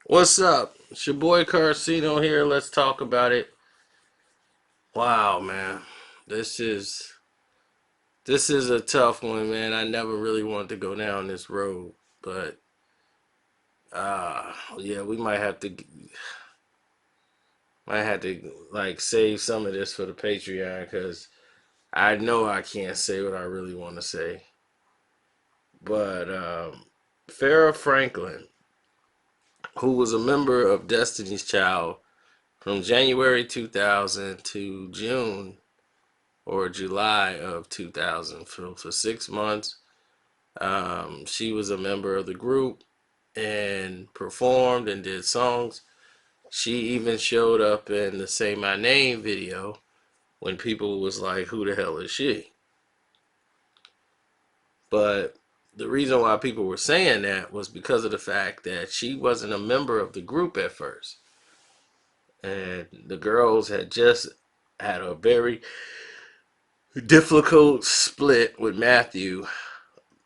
What's up? It's your boy Carcino here. Let's talk about it. Wow, man. This is this is a tough one, man. I never really wanted to go down this road, but yeah, we might have to like save some of this for the Patreon cuz I know I can't say what I really want to say. But Farrah Franklin, who was a member of Destiny's Child from January 2000 to June or July of 2000 for 6 months. She was a member of the group and performed and did songs. She even showed up in the Say My Name video when people was like, who the hell is she? But the reason why people were saying that was because of the fact that she wasn't a member of the group at first. And the girls had just had a very difficult split with Matthew,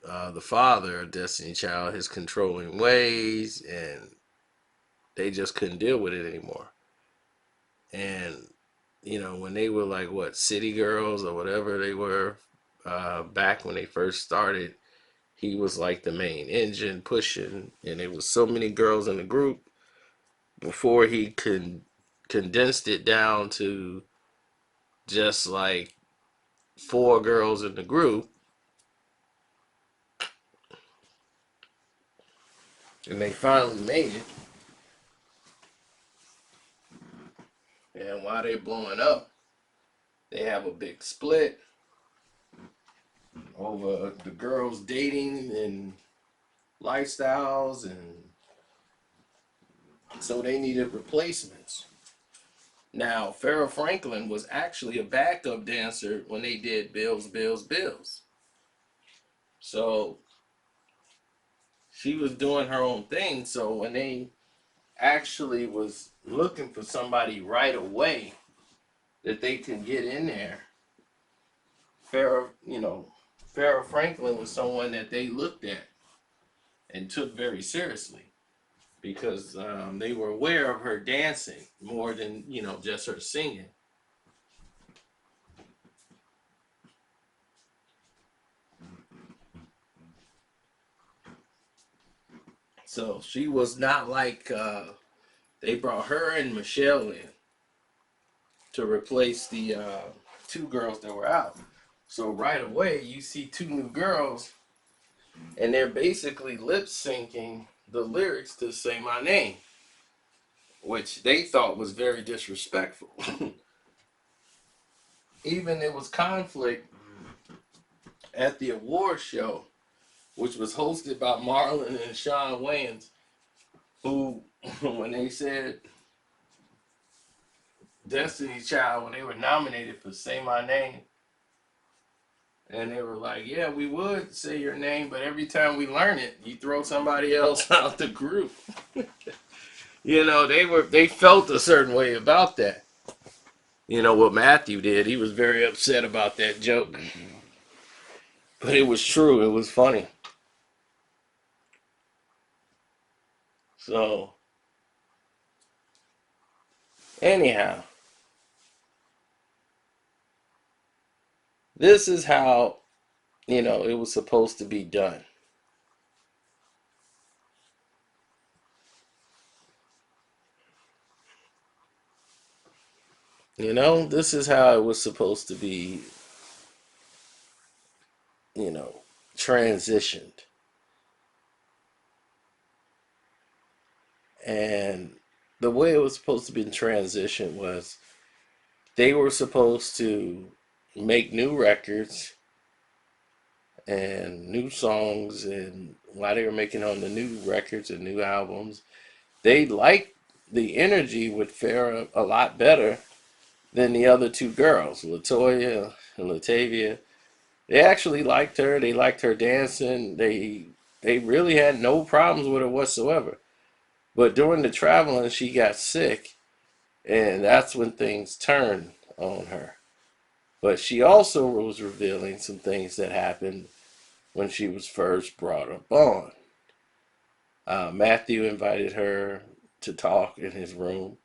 the father of Destiny Child, his controlling ways, and they just couldn't deal with it anymore. And when they were like what city girls or whatever they were, back when they first started, he was like the main engine pushing, and there was so many girls in the group. Before he condensed it down to just like four girls in the group, and they finally made it. And while they're blowing up, they have a big split over the girls dating and lifestyles, and so they needed replacements. Now, Farrah Franklin was actually a backup dancer when they did Bills, Bills, Bills. So she was doing her own thing. So when they actually was looking for somebody right away that they can get in there, Farrah, Farrah Franklin was someone that they looked at and took very seriously because they were aware of her dancing more than just her singing. So she was not like they brought her and Michelle in to replace the two girls that were out. So right away you see two new girls, and they're basically lip syncing the lyrics to "Say My Name," which they thought was very disrespectful. Even there was conflict at the award show, which was hosted by Marlon and Sean Wayans, who, when they said Destiny's Child, when they were nominated for Say My Name, and they were like, yeah, we would say your name, but every time we learn it, you throw somebody else out the group. They felt a certain way about that. What Matthew did, he was very upset about that joke. But it was true, it was funny. So anyhow, this is how it was supposed to be done. This is how it was supposed to be, you know, transitioned. And the way it was supposed to be transitioned was they were supposed to make new records and new songs, and while they were making on the new records and new albums, they liked the energy with Farrah a lot better than the other two girls, Latoya and Latavia. They actually liked her. They liked her dancing. They really had no problems with her whatsoever. But during the traveling, she got sick, and that's when things turned on her. But she also was revealing some things that happened when she was first brought up on. Matthew invited her to talk in his room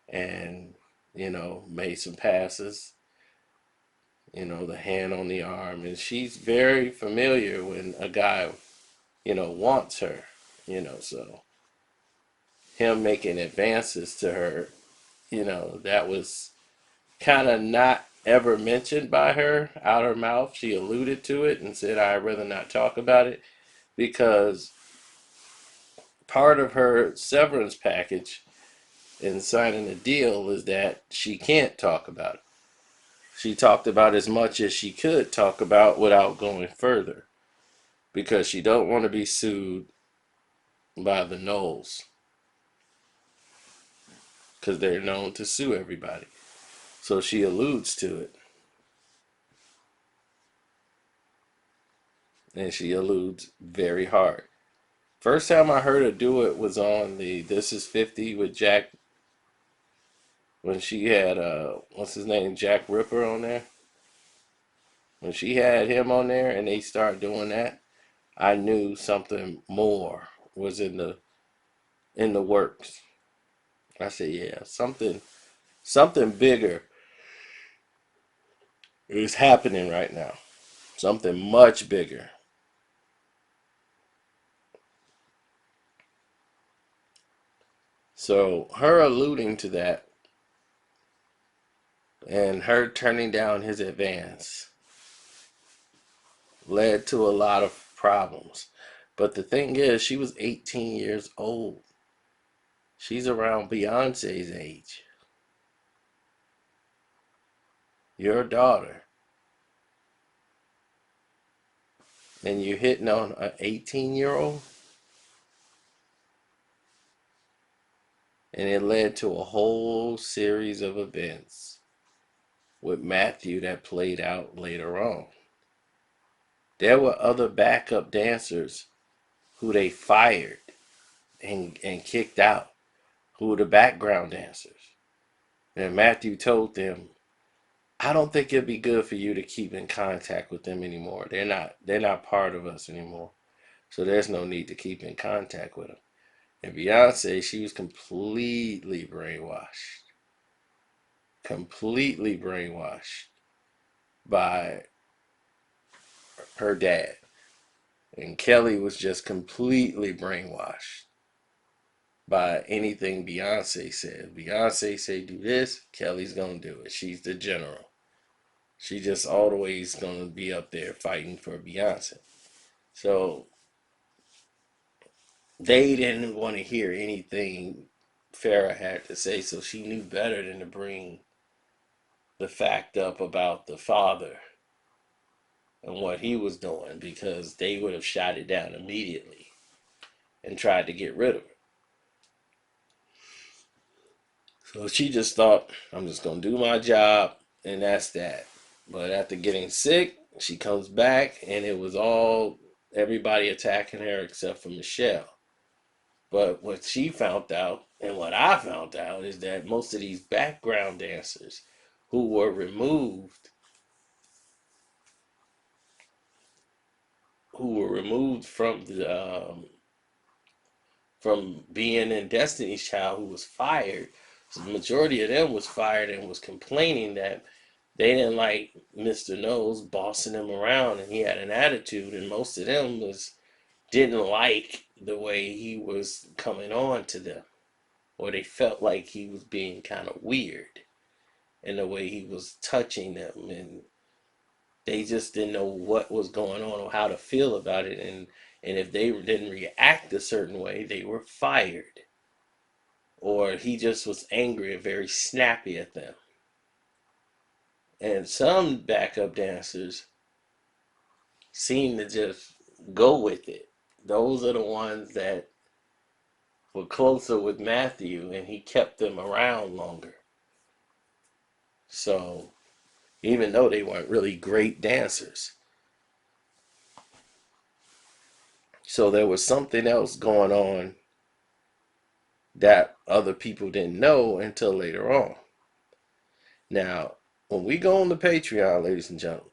and, made some passes, the hand on the arm. And she's very familiar when a guy, wants her, so him making advances to her, that was kind of not ever mentioned by her out her mouth. She alluded to it and said, I'd rather not talk about it because part of her severance package in signing the deal is that she can't talk about it. She talked about as much as she could talk about without going further because she don't want to be sued by the Knowles because they're known to sue everybody. So she alludes to it. And she alludes very hard. First time I heard her do it was on the This Is 50 with Jack, when she had, what's his name, Jack Ripper on there. When she had him on there and they started doing that, I knew something more was in the works. I said, yeah, something bigger is happening right now. Something much bigger. So her alluding to that and her turning down his advance led to a lot of problems. But the thing is, she was 18 years old. She's around Beyonce's age. Your daughter. And you're hitting on an 18-year-old? And it led to a whole series of events with Matthew that played out later on. There were other backup dancers who they fired and kicked out, who were the background dancers. And Matthew told them, I don't think it'd be good for you to keep in contact with them anymore. They're not part of us anymore. So there's no need to keep in contact with them. And Beyonce, she was completely brainwashed. Completely brainwashed by her dad. And Kelly was just completely brainwashed by anything Beyonce said. Beyonce say do this, Kelly's gonna do it. She's the general. She just always gonna be up there fighting for Beyonce. So they didn't want to hear anything Farrah had to say, so she knew better than to bring the fact up about the father and what he was doing, because they would have shot it down immediately and tried to get rid of it. So she just thought, I'm just going to do my job, and that's that. But after getting sick, she comes back, and it was all everybody attacking her except for Michelle. But what she found out, and what I found out, is that most of these background dancers who were removed, from being in Destiny's Child, who was fired. So the majority of them was fired and was complaining that they didn't like Mr. Knowles bossing them around, and he had an attitude, and most of them didn't like the way he was coming on to them, or they felt like he was being kind of weird in the way he was touching them, and they just didn't know what was going on or how to feel about it, and if they didn't react a certain way, they were fired, or he just was angry and very snappy at them. And some backup dancers seem to just go with it. Those are the ones that were closer with Matthew, and he kept them around longer. So even though they weren't really great dancers, so there was something else going on that other people didn't know until later on. Now, when we go on the Patreon, ladies and gentlemen,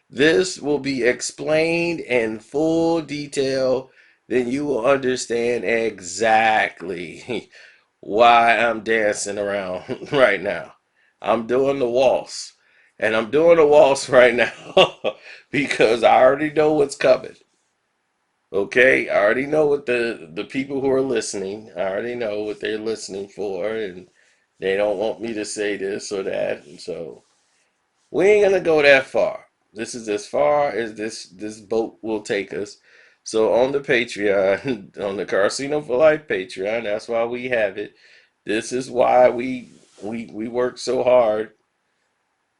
this will be explained in full detail. then you will understand exactly why I'm dancing around right now. I'm doing the waltz. And I'm doing the waltz right now because I already know what's coming. Okay, I already know what the people who are listening, I already know what they're listening for, and they don't want me to say this or that, and so we ain't gonna go that far. This is as far as this boat will take us. So on the Patreon, on the Casino for Life Patreon, that's why we have it. This is why we work so hard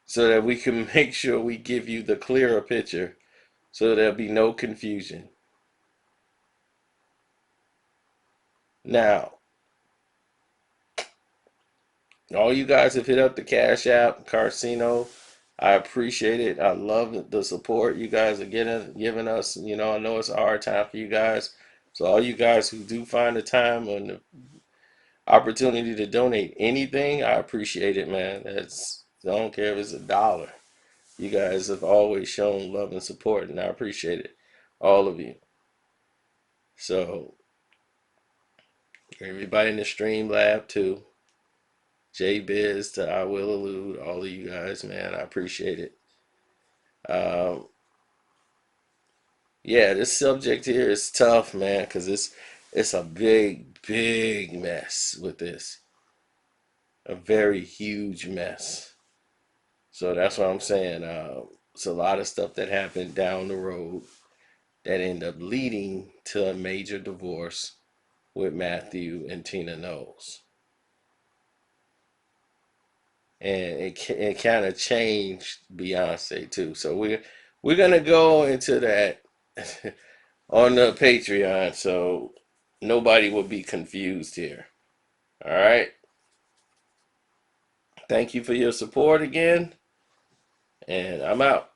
so that we can make sure we give you the clearer picture, so there'll be no confusion. Now, all you guys have hit up the Cash App, Carcino. I appreciate it. I love the support you guys are giving us. You know, I know it's a hard time for you guys. So all you guys who do find the time and the opportunity to donate anything, I appreciate it, man. I don't care if it's $1. You guys have always shown love and support, and I appreciate it. All of you. So everybody in the stream lab too. J Biz to I Will Elude, all of you guys, man. I appreciate it. Um, yeah, this subject here is tough, man, because it's a big mess with this, a very huge mess. So that's what I'm saying. It's a lot of stuff that happened down the road that ended up leading to a major divorce with Matthew and Tina Knowles, and it kind of changed Beyonce too. So we're gonna go into that on the Patreon, so nobody will be confused here. All right. Thank you for your support again, and I'm out.